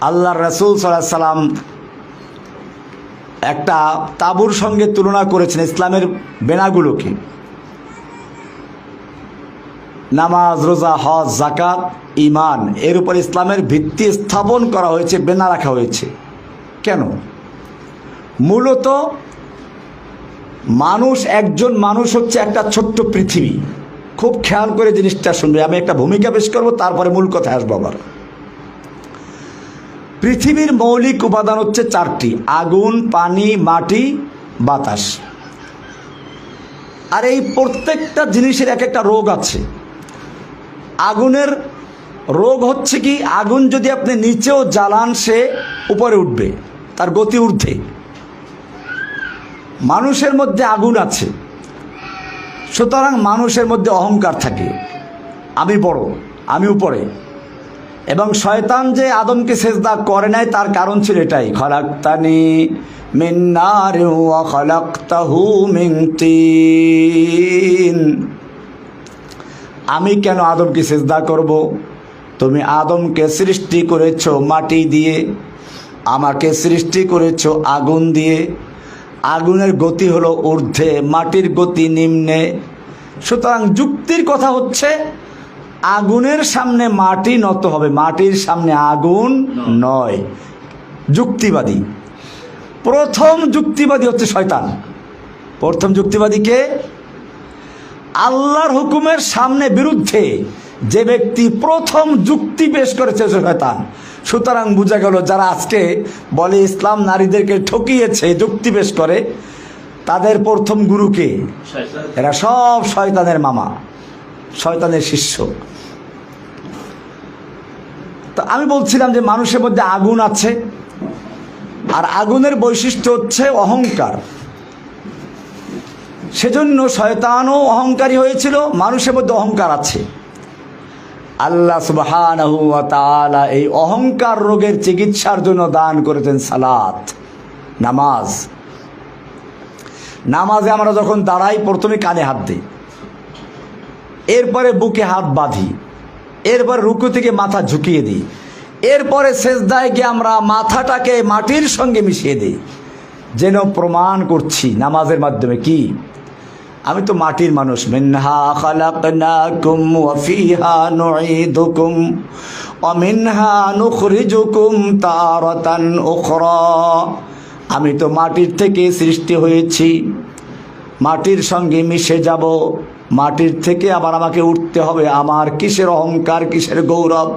আল্লাহ রাসূল সাল্লাল্লাহু আলাইহি সাল্লাম একটা তাঁবুর সঙ্গে তুলনা করেছেন ইসলামের বেনাগুলোকে। নামাজ, রোজা, হজ, যাকাত, ঈমান, এর উপর ইসলামের ভিত্তি স্থাপন করা হয়েছে, বেনা রাখা হয়েছে। কেন? মূলত একজন মানুষ হচ্ছে একটা ছোট্ট পৃথিবী। খুব খেয়াল করে জিনিসটা শুনবে, আমি একটা ভূমিকা পেশ করবো, তারপরে মূল কথায় আসবো। আবার পৃথিবীর মৌলিক উপাদান হচ্ছে চারটি: আগুন, পানি, মাটি, বাতাস। আর এই প্রত্যেকটা জিনিসের এক একটা রোগ আছে। আগুনের রোগ হচ্ছে কি, আগুন যদি আপনি নিচেও জ্বালান সে উপরে উঠবে, তার গতি ঊর্ধ্বে। মানুষের মধ্যে আগুন আছে, সুতরাং মানুষের মধ্যে অহংকার থাকে, আমি বড়, আমি উপরে। এবং শয়তান যে আদমকে সেজদা করে নাই তার কারণ ছিল এটাই, খলাকতানি মিন নারিন ওয়া খলাকতাহু মিন তিন। আমি কেন আদমকে সেজদা করব? তুমি আদমকে সৃষ্টি করেছো মাটি দিয়ে, আমাকে সৃষ্টি করেছো আগুন দিয়ে। আগুনের গতি হলো ঊর্ধ্বে, মাটির গতি নিম্নে। সুতরাং যুক্তির কথা হচ্ছে আগুনের সামনে মাটি নত হবে, মাটির সামনে আগুন নয়। যুক্তিবাদী, প্রথম যুক্তিবাদী হচ্ছে শয়তান। প্রথম যুক্তিবাদীকে আল্লাহর হুকুমের সামনে বিরুদ্ধে যে ব্যক্তি প্রথম যুক্তি পেশ করেছে শয়তান। সুতরাং বোঝা গেল যারা আজকে বলে ইসলাম নারীদেরকে ঠকিয়েছে, যুক্তি পেশ করে, তাদের প্রথম গুরুকে, এরা সব শয়তানের মামা, শয়তানের শিষ্য। তো আমি বলছিলাম যে মানুষের মধ্যে আগুন আছে, আর আগুনের বৈশিষ্ট্য হচ্ছে অহংকার। সেজন্য শয়তানও অহংকারী হয়েছিল, মানুষের মধ্যে অহংকার আছে। আল্লাহ সুবহানাহু ওয়া তাআলা এই অহংকার রোগের চিকিৎসার জন্য দান করেছেন সালাত, নামাজ। নামাজে আমরা যখন দাঁড়াই প্রথমে কানে হাত দিই, এরপরে বুকে হাত বাঁধি, এরপরে রুকু থেকে মাথা ঝুঁকিয়ে দিই, এরপরে সেজদায় গিয়ে আমরা মাথাটাকে মাটির সঙ্গে মিশিয়ে দিই, যেন প্রমাণ করছি নামাজের মাধ্যমে কি আমি তো মাটির মানুষ। মিনহা খালাকনাকুম ওয়া ফিহা নুঈদুকুম ওয়া মিনহা নুখরিজুকুম তারাতান উখরা। আমি তো মাটির থেকে সৃষ্টি হয়েছি, মাটির সঙ্গে মিশে যাব, মাটির থেকে আবার আমাকে উঠতে হবে। আমার কিসের অহংকার, কিসের গৌরব?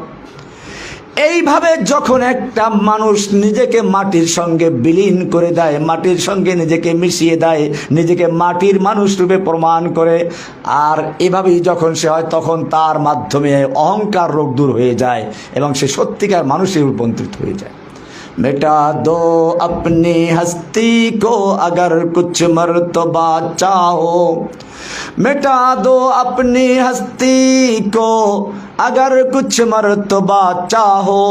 এইভাবে যখন একটা মানুষ নিজেকে মাটির সঙ্গে বিলীন করে দেয়, মাটির সঙ্গে নিজেকে মিশিয়ে দেয়, নিজেকে মাটির মানুষ রূপে প্রমাণ করে, আর এভাবেই যখন সে হয়, তখন তার মাধ্যমে অহংকার রোগ দূর হয়ে যায় এবং সে সত্যিকার মানুষের রূপান্তরিত হয়ে যায়। मिटा दो अपनी हस्ती को अगर कुछ मर्तबा चाहो, मिटा दो अपनी हस्ती को अगर कुछ मर्तबा चाहो,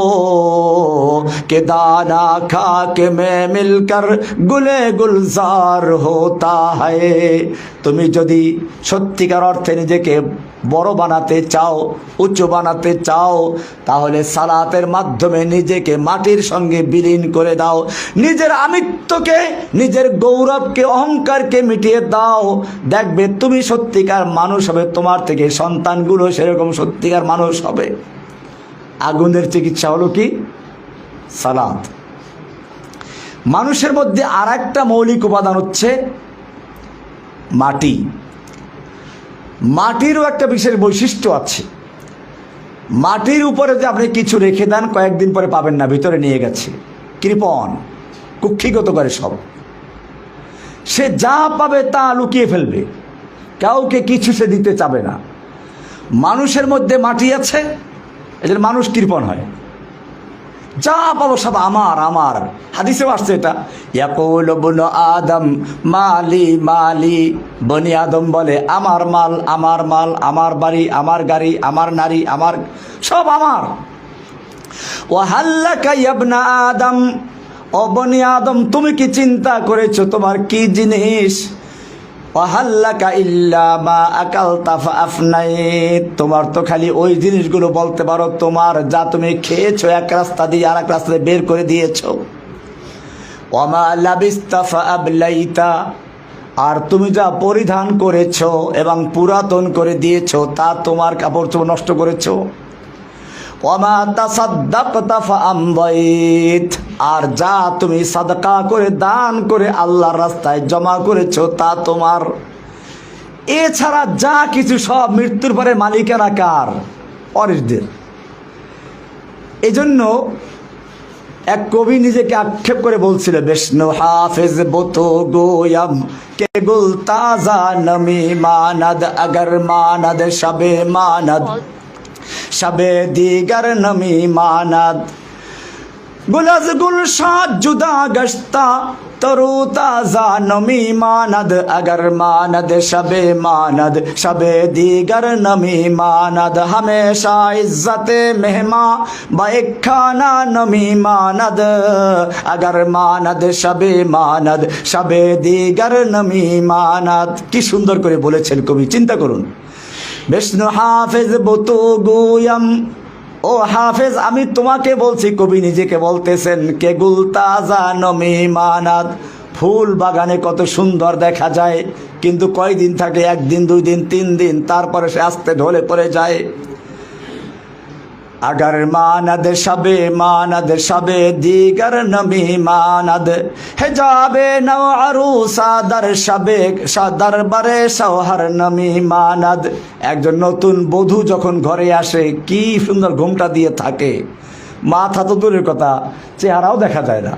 कि दाना खाक में मिलकर गुले गुलजार होता है। তুমি যদি সত্যিকার অর্থে নিজেকে বড় বানাতে চাও, উঁচু বানাতে চাও, তাহলে সালাতের মাধ্যমে নিজেকে মাটির সঙ্গে বিলীন করে দাও। নিজের আমিত্বকে, নিজের গৌরবকে, অহংকারকে মিটিয়ে দাও। দেখবে তুমি সত্যিকার মানুষ হবে, তোমার থেকে সন্তানগুলো সেরকম সত্যিকার মানুষ হবে। আগুনের চিকিৎসা হলো কি? সালাত। মানুষের মধ্যে আর একটা মৌলিক উপাদান হচ্ছে মাটি। মাটিরও একটা বিশেষ বৈশিষ্ট্য আছে। মাটির উপরে যে আপনি কিছু রেখে দেন, কয়েকদিন পরে পাবেন না, ভিতরে নিয়ে গেছে, কৃপণ, কুক্ষিগত করে সব। সে যা পাবে তা লুকিয়ে ফেলবে, কাউকে কিছু সে দিতে চাবে না। মানুষের মধ্যে মাটি আছে, এজন্য মানুষ কৃপণ হয়। যা পাবো সব আমার আমার। হাদিসেও আসছে এটা, ইয়াকুল ইবনু আদম মালি মালি। বনি আদম বলে আমার মাল আমার মাল, আমার বাড়ি আমার গাড়ি, আমার নারী আমার, সব আমার। ওয়া হাল্লাকা ইবনা আদম, ও বনি আদম তুমি কি চিন্তা করেছো তোমার কি জিনিস? ওয়াহাল্লাকা ইল্লা মা আকালতা ফাআফনাইত, তোমার তো খালি ওই জিনিসগুলো বলতে পারো তোমার যা তুমি খেয়েছো এক রাস্তা দিয়ে আর এক রাস্তা দিয়ে বের করে দিয়েছো। ওয়ামা লাবিস্তা ফাআবলাইতা, আর তুমি যা পরিধান করেছো এবং পুরাতন করে দিয়েছো তা তোমার কাপড় চোপড় নষ্ট করেছো। ওয়ামা তাসাদ্দাকতা ফাআমদাইত, আর যা তুমি সাদকা করে দান করে আল্লাহর রাস্তায় জমা করেছো তা তোমার। এছাড়া যা কিছু সব মৃত্যুর পরে মালিকানা কার? অরিসদের। এই জন্য এক কবি নিজেকে আক্ষেপ করে বলছিল, বিষ্ণু হাফেজ বতো গোয়াম কে গুল তাজা নমি মানদ আগর মানদ শবে মানদ শবে দিগার নমি মানদ গুলজ গুলশাদ জুদা গশতা তরু তাজা নমি মানদ আগর মানদ শবে মানদ শবে দিগার নমি মানদ হমেশা ইজ্জতে মেহমা বাইখানা নমি মানদ আগর মানদ শবে মানদ শবে দিগার নমি মানদ। কি সুন্দর করে বলেছেন কবি, চিন্তা করুন। বিষ্ণু হাফেজ বতু গুয়াম, ও হাফেজ আমি তোমাকে বলছি, কবি নিজেকে বলতেছেন, কে গুল তাজা নমি মানাদ, ফুল বাগানে কত সুন্দর দেখা যায় কিন্তু কয়দিন থাকে? একদিন, 2 দিন, 3 দিন, তারপরে সে আস্তে ঢলে পড়ে যায়। अगर मानद शबे मानद शबे दीगर नमी मानद हिजाबे नव अरूसा दर शबे दर बरे शौहर नमी मानद। একজন নতুন বধূ যখন ঘরে আসে কি সুন্দর ঘুমটা দিয়ে থাকে, মাথা তো দূরের কথা চেহারাও দেখা যায় না।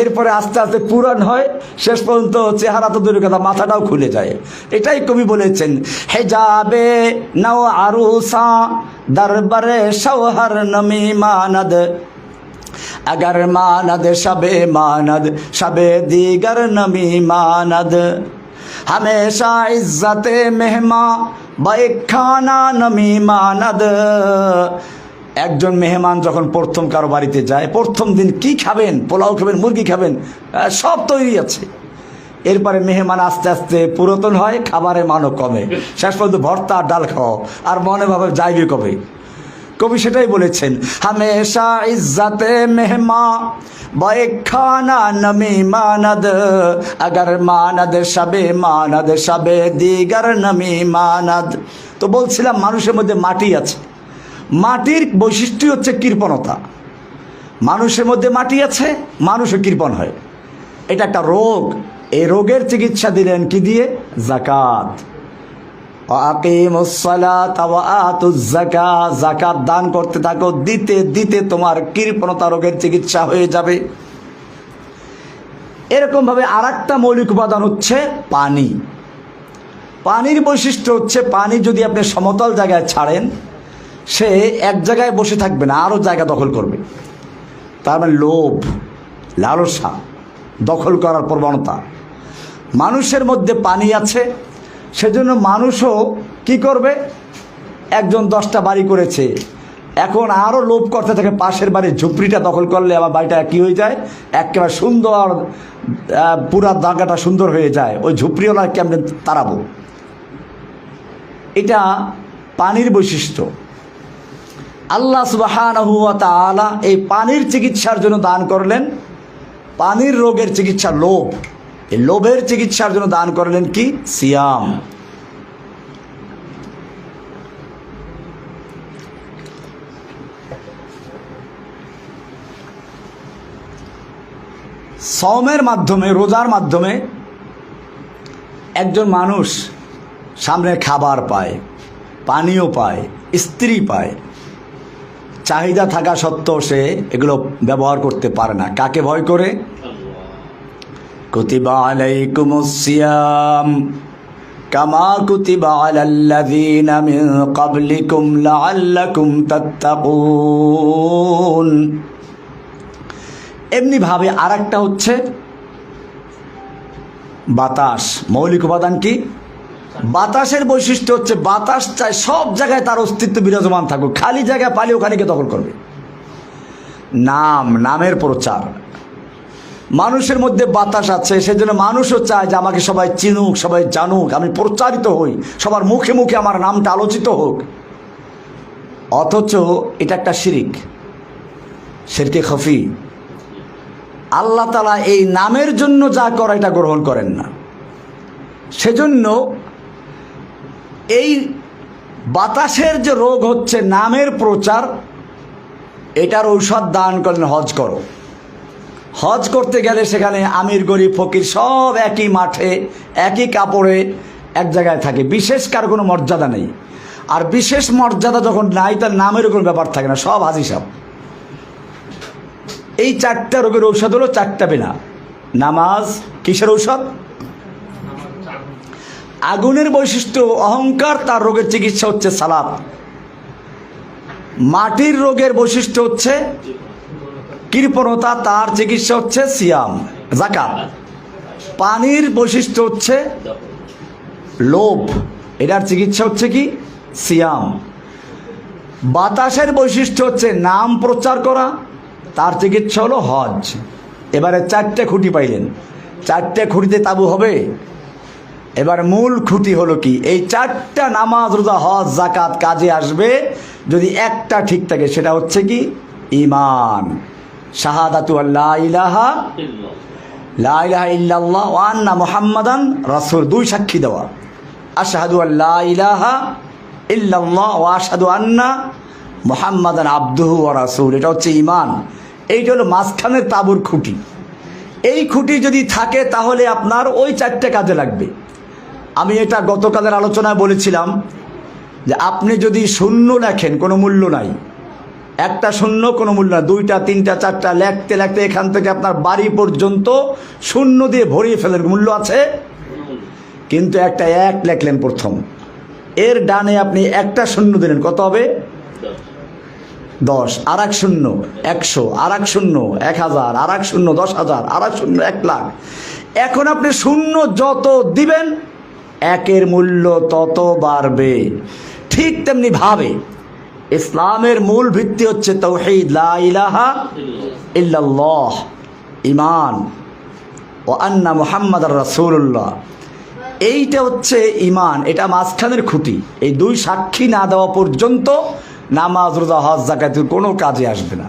এরপরে আস্তে আস্তে পুরান হয়, শেষ পর্যন্ত চেহারা তো দূরের কথা মাথাটাও খুলে যায়। এটাই কবি বলেছেন, হেজাবে নাও আরুসা দরবারে শৌহর নমি মানদ अगर मानद शबे मानद शबे दीगर नमी मानद हमेशा इज्जत मेहमा बैखाना नमी मानद। একজন মেহমান যখন প্রথম কারো বাড়িতে যায়, প্রথম দিন কি খাবেন? পোলাও খাবেন, মুরগি খাবেন, সব তৈরি আছে। এরপরে মেহমান আস্তে আস্তে পুরাতন হয়, খাবারের মানও কমে, শেষ পর্যন্ত ভর্তা আর ডাল খাও আর মনে ভাবে যাইবে কবে। কবি সেটাই বলেছেন, হামেশা ইজ্জতে মেহমা বাইখানা নমি মানদ अगर মানদ শবে মানদ শবে দিগার নমি মানদ। তো বলছিলাম মানুষের মধ্যে মাটি আছে, মাটির বৈশিষ্ট্য হচ্ছে কৃপণতা। মানুষের মধ্যে মাটি আছে, মানুষও কৃপণ হয়, এটা একটা রোগ। এই রোগের চিকিৎসা দিলেন কি দিয়ে? যাকাত। আকিমুস সালাত ওয়া আতুজ যাকাত, যাকাত দান করতে থাকো, দিতে দিতে তোমার কৃপণতা রোগের চিকিৎসা হয়ে যাবে। এরকম ভাবে আরেকটা মৌলিক উপাদান হচ্ছে পানি। পানির বৈশিষ্ট্য হচ্ছে, পানি যদি আপনি সমতল জায়গায় ছাড়েন সে এক জায়গায় বসে থাকবে না, আরও জায়গা দখল করবে। তার মানে লোভ, লালসা, দখল করার প্রবণতা। মানুষের মধ্যে পানি আছে, সেজন্য মানুষও কি করবে? একজন 10টা বাড়ি করেছে, এখন আরও লোভ করতে থাকে, পাশের বাড়ির ঝুপড়িটা দখল করলে আমার বাড়িটা কী হয়ে যায়? একেবারে সুন্দর, পুরা জায়গাটা সুন্দর হয়ে যায়, ওই ঝুপড়িওয়ালা কেমন তাড়াবো। এটা পানির বৈশিষ্ট্য। আল্লাহ সুবহানাহু ওয়া তাআলা এই পানির চিকিৎসার জন্য দান করলেন, পানির রোগের চিকিৎসা লোভ, এই লোভের চিকিৎসার জন্য দান করলেন কি? সিয়াম। সওমের মাধ্যমে, রোজার মাধ্যমে একজন মানুষ সামনে খাবার পায়, পানীয় পায়, স্ত্রী পায়, চাহিদা থাকা সত্ত্বেও সে এগুলো ব্যবহার করতে পারে না। কাকে ভয় করে? কুতিবা আলাইকুমুস সিয়াম কামা কুতিবা আলাল্লাযীনা মিন ক্বাবলিকুম লাআল্লাকুম তাত্তাকুন। এমনি ভাবে আরেকটা হচ্ছে বাতাস। মৌলিক উপাদান কি? বাতাসের বৈশিষ্ট্য হচ্ছে বাতাস চায় সব জায়গায় তার অস্তিত্ব বিরাজমান থাকুক, খালি জায়গায় পালি ওখানে গিয়ে দখল করবে। নামের প্রচার। মানুষের মধ্যে বাতাস আছে, সেজন্য মানুষও চায় যে আমাকে সবাই চিনুক, সবাই জানুক, আমি প্রচারিত হই, সবার মুখে মুখে আমার নামটা আলোচিত হোক। অথচ এটা একটা শিরিক, শিরকে খফি। আল্লাহ তাআলা এই নামের জন্য যা করে এটা গ্রহণ করেন না। সেজন্য এই বাতাসের যে রোগ হচ্ছে নামের প্রচার, এটার ঔষধ দান করলেন হজ করো। হজ করতে গেলে সেখানে আমির গরিব ফকির সব একই মাঠে একই কাপড়ে এক জায়গায় থাকে, বিশেষ কার কোনো মর্যাদা নেই। আর বিশেষ মর্যাদা যখন নাই, তার নামের কোনো ব্যাপার থাকে না, সব হাজি সাহেব। এই চারটা রোগের ঔষধ হলো চারটা বিনা। নামাজ কিসের ঔষধ? আগুনের বৈশিষ্ট্য অহংকার, তার রোগের চিকিৎসা হচ্ছে সালাত। মাটির রোগের বৈশিষ্ট্য হচ্ছে কৃপণতা, তার চিকিৎসা হচ্ছে সিয়াম যাকাত। পানির বৈশিষ্ট্য হচ্ছে লোভ, এটার চিকিৎসা হচ্ছে কি? সিয়াম। বাতাসের বৈশিষ্ট্য হচ্ছে নাম প্রচার করা, তার চিকিৎসা হলো হজ। এবারে চারটে খুঁটি পাইলেন, চারটে খুঁটিতে তাবু হবে। এবার মূল খুঁটি হলো কি? এই চারটা নামাজ রোজা হজ যাকাত কাজে আসবে যদি একটা ঠিক থাকে, সেটা হচ্ছে কি? ঈমান, শাহাদাতু আল্লা ইলাহা লা ইলাহা ইল্লাল্লাহ ওয়া আন্না মুহাম্মাদান রাসূল, দুই সাক্ষী দেওয়া। আশহাদু আল্লা ইলাহা ইল্লাল্লাহ ওয়া আশহাদু আন্না মুহাম্মাদান আবদুহু ওয়া রাসূল, এটা হচ্ছে ঈমান। এইটা হলো মাঝখানের তাবুর খুঁটি। এই খুঁটি যদি থাকে তাহলে আপনার ওই চারটে কাজে লাগবে। আমি এটা গতকালের আলোচনায় বলেছিলাম যে আপনি যদি শূন্য লেখেন কোনো মূল্য নাই, একটা শূন্য কোনো মূল্য নাই, দুইটা তিনটা চারটা লেখতে লেখতে এখান থেকে আপনার বাড়ি পর্যন্ত শূন্য দিয়ে ভরিয়ে ফেলেন, মূল্য আছে। কিন্তু একটা এক লেখলেন প্রথম, এর ডানে আপনি একটা শূন্য দিলেন, কত হবে? 10। আর এক শূন্য 100, আর এক শূন্য 1000, আর এক শূন্য 10,000, আর এক শূন্য 1 লাখ। এখন আপনি শূন্য যত দিবেন একের মূল্য তত বাড়বে। ঠিক তেমনি ভাবে ইসলামের মূল ভিত্তি হচ্ছে তাওহীদ, লা ইলাহা ইল্লাল্লাহ, ঈমান, ওয়া আন্না মুহাম্মাদার রাসূলুল্লাহ। এইটা হচ্ছে ঈমান, এটা মাঝখানের খুঁটি। এই দুই সাক্ষী না দেওয়া পর্যন্ত নামাজ রোজা হজ যাকাতের কোনো কাজে আসবে না।